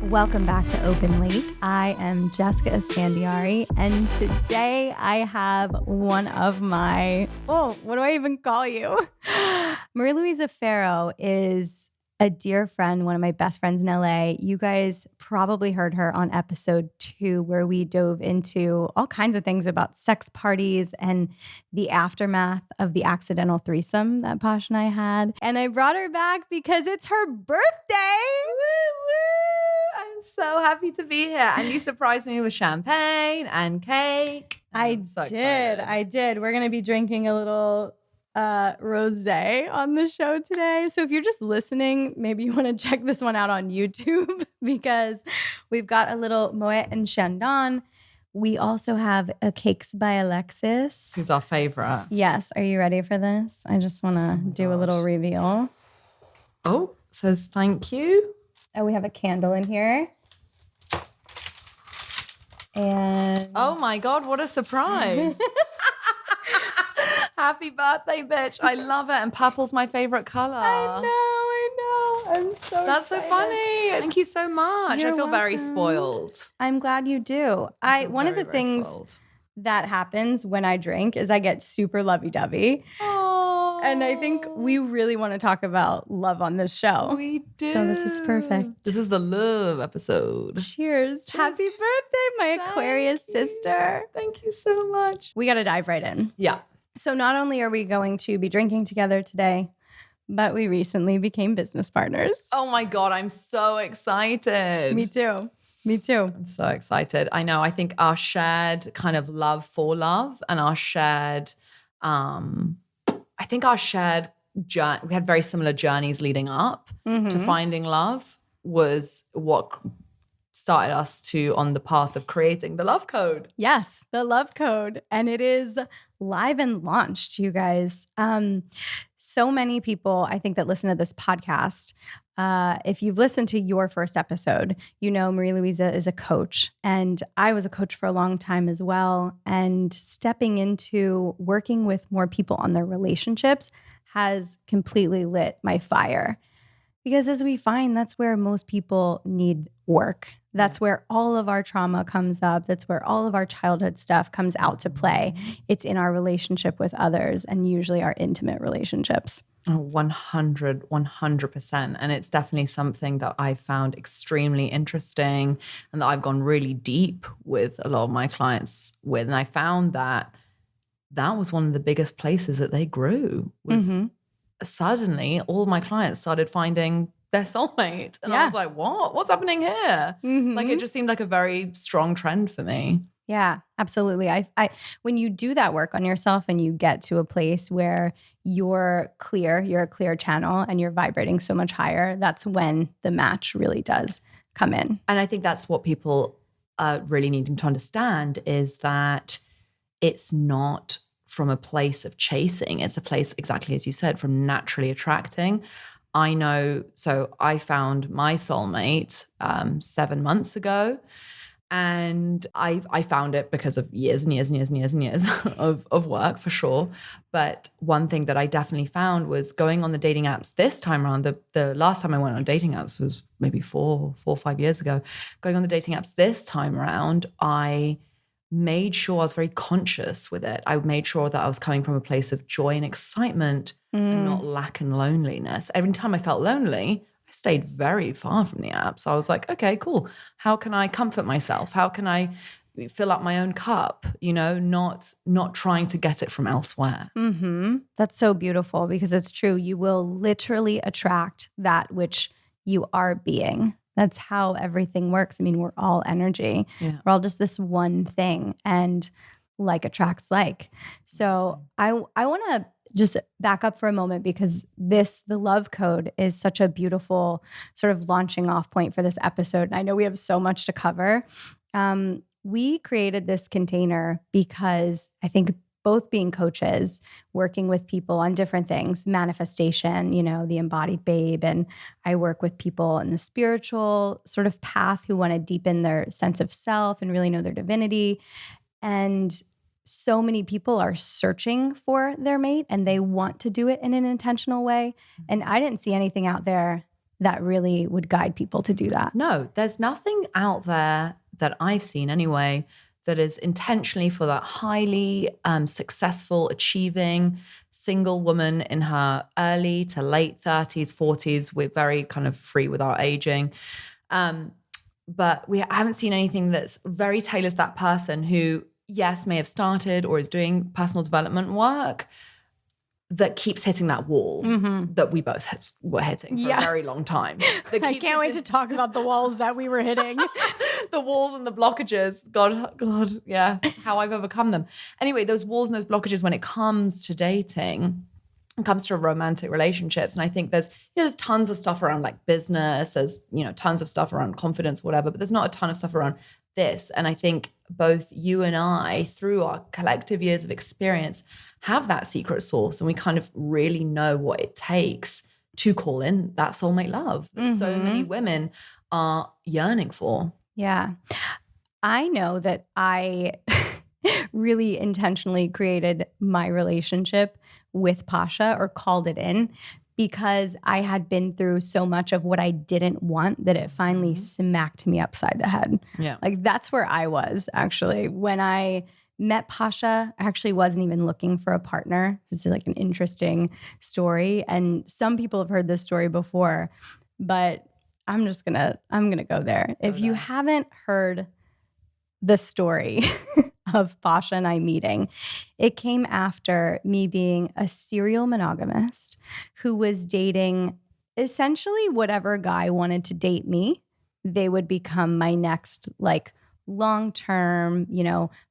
Welcome back to Open Late. I am Jessica Esfandiari, and today I have one of my, what do I even call you? Marialuisa Farrow is a dear friend, one of my best friends in LA. You guys probably heard her on episode 2, where we dove into all kinds of things about sex parties and the aftermath of the accidental threesome that Posh and I had. And I brought her back because it's her birthday. I'm so happy to be here. And you surprised me with champagne and cake. I did. We're going to be drinking a little rosé on the show today. So if you're just listening, maybe you want to check this one out on YouTube because we've got a little Moet and Chandon. We also have a Cakes by Alexis. Who's our favorite. Yes. Are you ready for this? I just want to do a little reveal. Oh, it says thank you. Oh, we have a candle in here. And oh my God, what a surprise. Happy birthday, bitch. I love it. And purple's my favorite color. I know. I'm so That's excited. so funny. Thank you so much. You're I feel very welcome. spoiled. I'm glad you do. One of the things that happens when I drink is I get super lovey-dovey. And I think we really want to talk about love on this show. We do. So this is perfect. This is the love episode. Cheers. Happy birthday, my Aquarius sister. Thank you so much. We got to dive right in. Yeah. So not only are we going to be drinking together today, but we recently became business partners. Oh my God, I'm so excited. Me too. I'm so excited. I know. I think our shared kind of love for love and our shared, I think our shared journey, we had very similar journeys leading up to finding love was what started us on the path of creating the love code. Yes, the love code. And it is live and launched, you guys. So many people, I think, that listen to this podcast, if you've listened to your first episode, you know Marialouisa is a coach. And I was a coach for a long time as well. And stepping into working with more people on their relationships has completely lit my fire. Because as we find, that's where most people need work. That's where all of our trauma comes up. That's where all of our childhood stuff comes out to play. It's in our relationship with others and usually our intimate relationships. Oh, 100%. And it's definitely something that I found extremely interesting and that I've gone really deep with a lot of my clients with. And I found that was one of the biggest places that they grew was suddenly all my clients started finding their soulmate. And I was like, what? What's happening here? Like it just seemed like a very strong trend for me. Yeah, absolutely. I when you do that work on yourself and you get to a place where you're a clear channel and you're vibrating so much higher, that's when the match really does come in. And I think that's what people are really needing to understand is that it's not from a place of chasing. It's a place, exactly as you said, from naturally attracting. I know, so I found my soulmate 7 months ago. And I found it because of years and years and years and years and years of work for sure. But one thing that I definitely found was going on the dating apps this time around. The last time I went on dating apps was maybe 4 or 5 years ago. Going on the dating apps this time around, I made sure I was very conscious with it. I made sure that I was coming from a place of joy and excitement and not lack and loneliness. Every time I felt lonely, I stayed very far from the app. So I was like, okay, cool. How can I comfort myself? How can I fill up my own cup? You know, not trying to get it from elsewhere. That's so beautiful because it's true. You will literally attract that which you are being. That's how everything works. I mean, we're all energy. Yeah. We're all just this one thing and like attracts like. So I want to just back up for a moment because the love code is such a beautiful sort of launching off point for this episode. And I know we have so much to cover. We created this container because I think both being coaches, working with people on different things, manifestation, you know, the embodied babe. And I work with people in the spiritual sort of path who want to deepen their sense of self and really know their divinity. And so many people are searching for their mate and they want to do it in an intentional way. And I didn't see anything out there that really would guide people to do that. No, there's nothing out there that I've seen anyway that is intentionally for that highly successful, achieving single woman in her early to late 30s, 40s. We're very kind of free with our aging. But we haven't seen anything that's very tailored to that person who, yes, may have started or is doing personal development work that keeps hitting that wall that we both were hitting for a very long time. I can't wait to talk about the walls that we were hitting. The walls and the blockages. God, yeah, how I've overcome them. Anyway, those walls and those blockages when it comes to dating, it comes to romantic relationships. And I think there's tons of stuff around like business, there's, tons of stuff around confidence, whatever, but there's not a ton of stuff around this. And I think both you and I, through our collective years of experience, have that secret sauce, and we kind of really know what it takes to call in that soulmate love that so many women are yearning for. Yeah. I know that I really intentionally created my relationship with Pasha, or called it in, because I had been through so much of what I didn't want that it finally smacked me upside the head. Yeah. Like that's where I was actually. When I met Pasha, I actually wasn't even looking for a partner. This is like an interesting story. And some people have heard this story before, but I'm gonna go there. If you haven't heard the story of Pasha and I meeting, it came after me being a serial monogamist who was dating essentially whatever guy wanted to date me. They would become my next like long-term,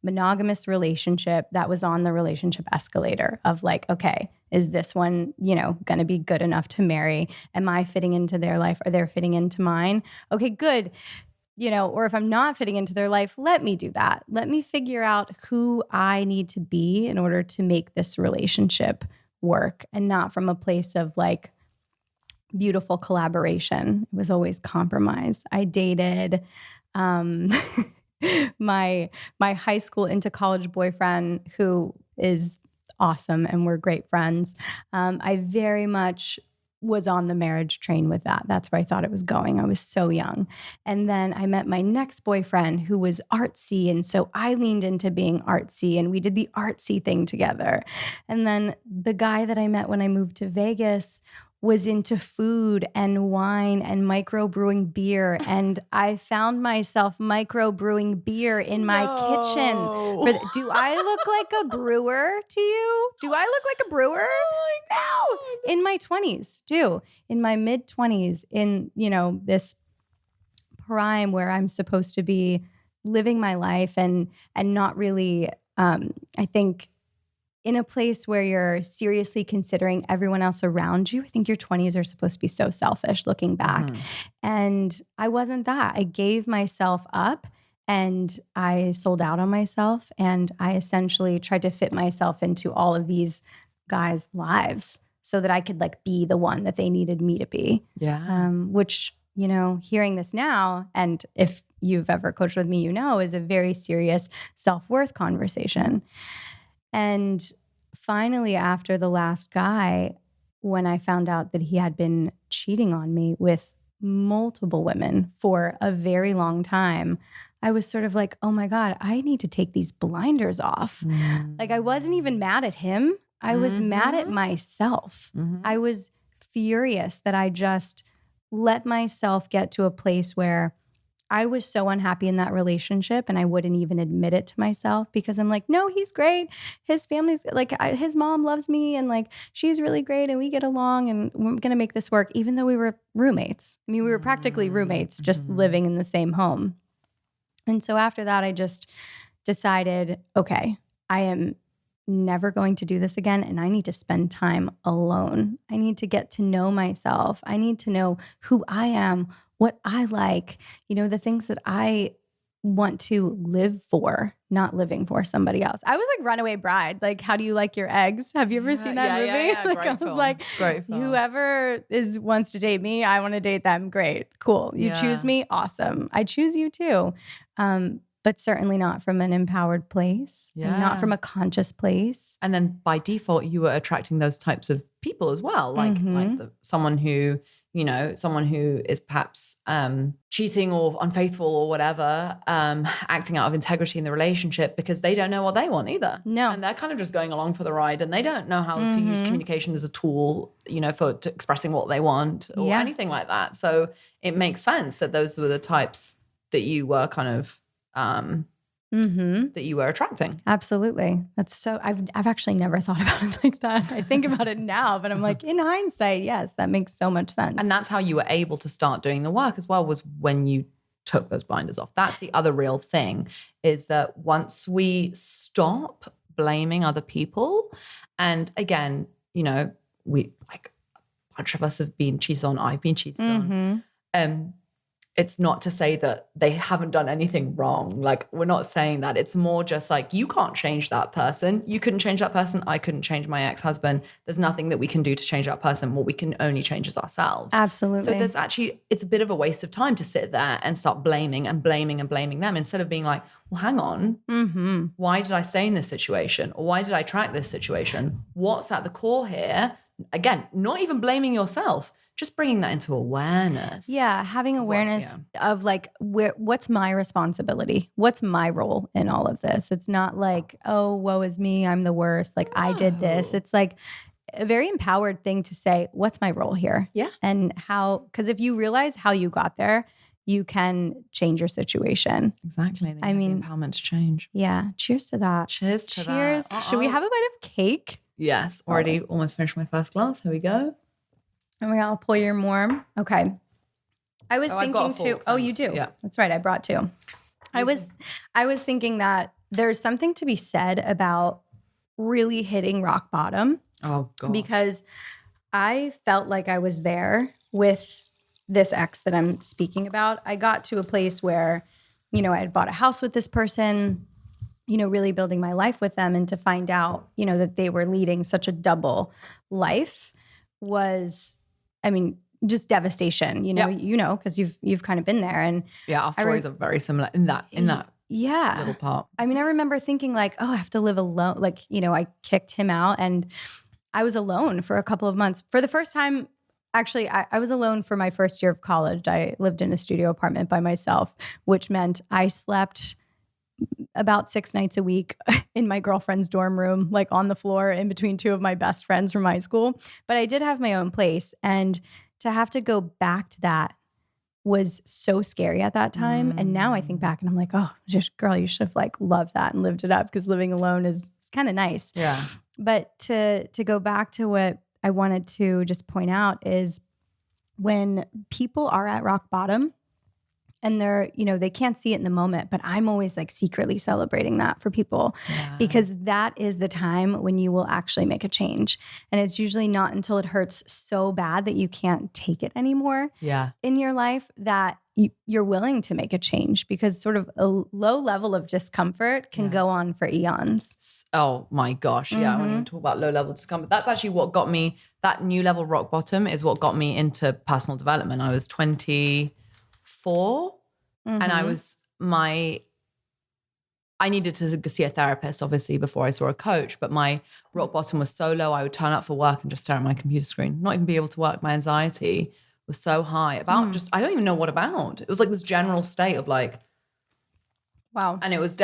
monogamous relationship that was on the relationship escalator of like, okay, is this one, going to be good enough to marry? Am I fitting into their life? Are they fitting into mine? Okay, good. Or if I'm not fitting into their life, let me do that. Let me figure out who I need to be in order to make this relationship work, and not from a place of like beautiful collaboration. It was always compromise. I dated my high school into college boyfriend, who is awesome and we're great friends. I very much was on the marriage train with that. That's where I thought it was going. I was so young. And then I met my next boyfriend who was artsy. And so I leaned into being artsy and we did the artsy thing together. And then the guy that I met when I moved to Vegas was into food and wine and microbrewing beer. And I found myself microbrewing beer in my kitchen. Do I look like a brewer to you? Do I look like a brewer? No. In my 20s, too. In my mid-20s, in, this prime where I'm supposed to be living my life and not really, I think, in a place where you're seriously considering everyone else around you. I think your 20s are supposed to be so selfish looking back. And I wasn't that. I gave myself up and I sold out on myself. And I essentially tried to fit myself into all of these guys' lives so that I could like be the one that they needed me to be. Yeah. Which, hearing this now, and if you've ever coached with me, is a very serious self-worth conversation. And finally, after the last guy, when I found out that he had been cheating on me with multiple women for a very long time, I was sort of like, oh my God, I need to take these blinders off. Like I wasn't even mad at him. I was mad at myself. I was furious that I just let myself get to a place where I was so unhappy in that relationship and I wouldn't even admit it to myself because I'm like, no, he's great. His family's like, his mom loves me and like, she's really great and we get along and we're going to make this work, even though we were roommates. I mean, we were practically roommates, just living in the same home. And so after that, I just decided, okay, I am never going to do this again and I need to spend time alone. I need to get to know myself. I need to know who I am, what I like, the things that I want to live for, not living for somebody else. I was like Runaway Bride. Like, how do you like your eggs? Have you ever seen that movie? Yeah. Like, I was like, whoever wants to date me, I want to date them. Great, cool. You choose me, awesome. I choose you too. But certainly not from an empowered place and not from a conscious place. And then by default, you were attracting those types of people as well, like someone who someone who is perhaps cheating or unfaithful or whatever, acting out of integrity in the relationship because they don't know what they want either. No. And they're kind of just going along for the ride and they don't know how to use communication as a tool, for expressing what they want or anything like that. So it makes sense that those were the types that you were kind of that you were attracting. Absolutely. That's so, I've actually never thought about it like that. I think about it now, but I'm like, in hindsight, yes, that makes so much sense. And that's how you were able to start doing the work as well, was when you took those blinders off. That's the other real thing, is that once we stop blaming other people, and again, we, like, a bunch of us have been cheated on, I've been cheated on. It's not to say that they haven't done anything wrong. Like, we're not saying that. It's more just like, you can't change that person. You couldn't change that person. I couldn't change my ex-husband. There's nothing that we can do to change that person. What we can only change is ourselves. Absolutely. So it's a bit of a waste of time to sit there and start blaming them instead of being like, well, hang on. Why did I stay in this situation? Or why did I attract this situation? What's at the core here? Again, not even blaming yourself. Just bringing that into awareness. Yeah, having awareness of like, what's my responsibility? What's my role in all of this? It's not like, oh, woe is me, I'm the worst. Like, I did this. It's like a very empowered thing to say, what's my role here? Yeah. And how, because if you realize how you got there, you can change your situation. Exactly. The empowerment to change. Yeah. Cheers to that. Cheers to that. Should we have a bite of cake? Yes. Already almost finished my first glass. Here we go. Oh my God, I'll pull your more. Okay. I was thinking too. Oh, you do? Yeah. That's right. I brought two. I was thinking that there's something to be said about really hitting rock bottom. Oh, God. Because I felt like I was there with this ex that I'm speaking about. I got to a place where, I had bought a house with this person, really building my life with them. And to find out, that they were leading such a double life was, just devastation, because you've kind of been there. And yeah, our stories are very similar in that little part. I remember thinking like, oh, I have to live alone. Like, I kicked him out and I was alone for a couple of months. For the first time, actually, I was alone for my first year of college. I lived in a studio apartment by myself, which meant I slept about 6 nights a week in my girlfriend's dorm room, like on the floor in between two of my best friends from high school. But I did have my own place. And to have to go back to that was so scary at that time. And now I think back and I'm like, oh, girl, you should have like loved that and lived it up, because living alone is kind of nice. Yeah. But to go back to what I wanted to just point out is when people are at rock bottom, and they're, they can't see it in the moment, but I'm always like secretly celebrating that for people, because that is the time when you will actually make a change. And it's usually not until it hurts so bad that you can't take it anymore in your life that you're willing to make a change, because sort of a low level of discomfort can go on for eons. Oh my gosh. Yeah. I want to talk about low level discomfort. That's actually what got me, that new level rock bottom is what got me into personal development. I was 24 and I needed to see a therapist, obviously, before I saw a coach, but my rock bottom was so low, I would turn up for work and just stare at my computer screen, not even be able to work. My anxiety was so high about I don't even know what about. It was like this general state of like, wow. And it was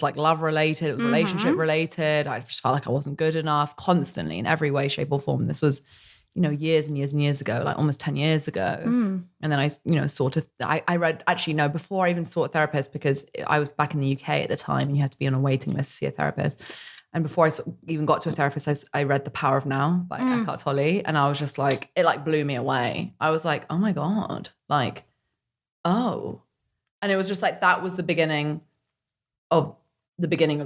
like love related, it was relationship related. I just felt like I wasn't good enough constantly in every way, shape or form. This was, years and years and years ago, like almost 10 years ago. And then I read, before I even saw a therapist, because I was back in the UK at the time and you had to be on a waiting list to see a therapist. And before I even got to a therapist, I read The Power of Now by Eckhart Tolle. And I was just like, it like blew me away. I was like, oh my God, like, oh. And it was just like, that was the beginning of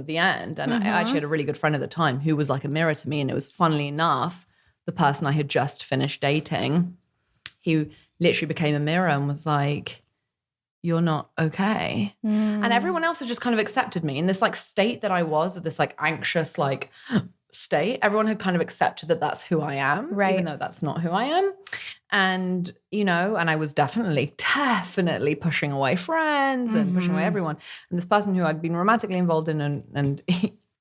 the end. And I actually had a really good friend at the time who was like a mirror to me. And it was, funnily enough, the person I had just finished dating, he literally became a mirror and was like, you're not okay. And everyone else had just kind of accepted me in this like state that I was, of this like anxious like state. Everyone had kind of accepted that that's who I am, even though that's not who I am. And, and I was definitely pushing away friends and pushing away everyone. And this person who I'd been romantically involved in, and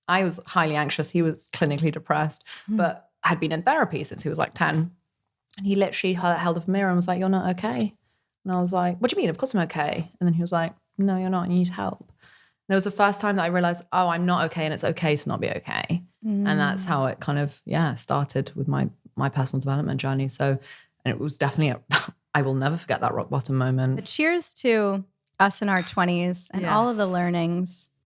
I was highly anxious. He was clinically depressed, but had been in therapy since he was like 10. And he literally held up a mirror and was like, "You're not okay." And I was like, "What do you mean? Of course I'm okay." And then he was like, "No, you're not. You need help." And it was the first time that I realized, oh, I'm not okay, and it's okay to not be okay. And that's how it kind of, started with my personal development journey. So, and it was definitely, I will never forget that rock bottom moment. But cheers to us in our 20s and all of the learnings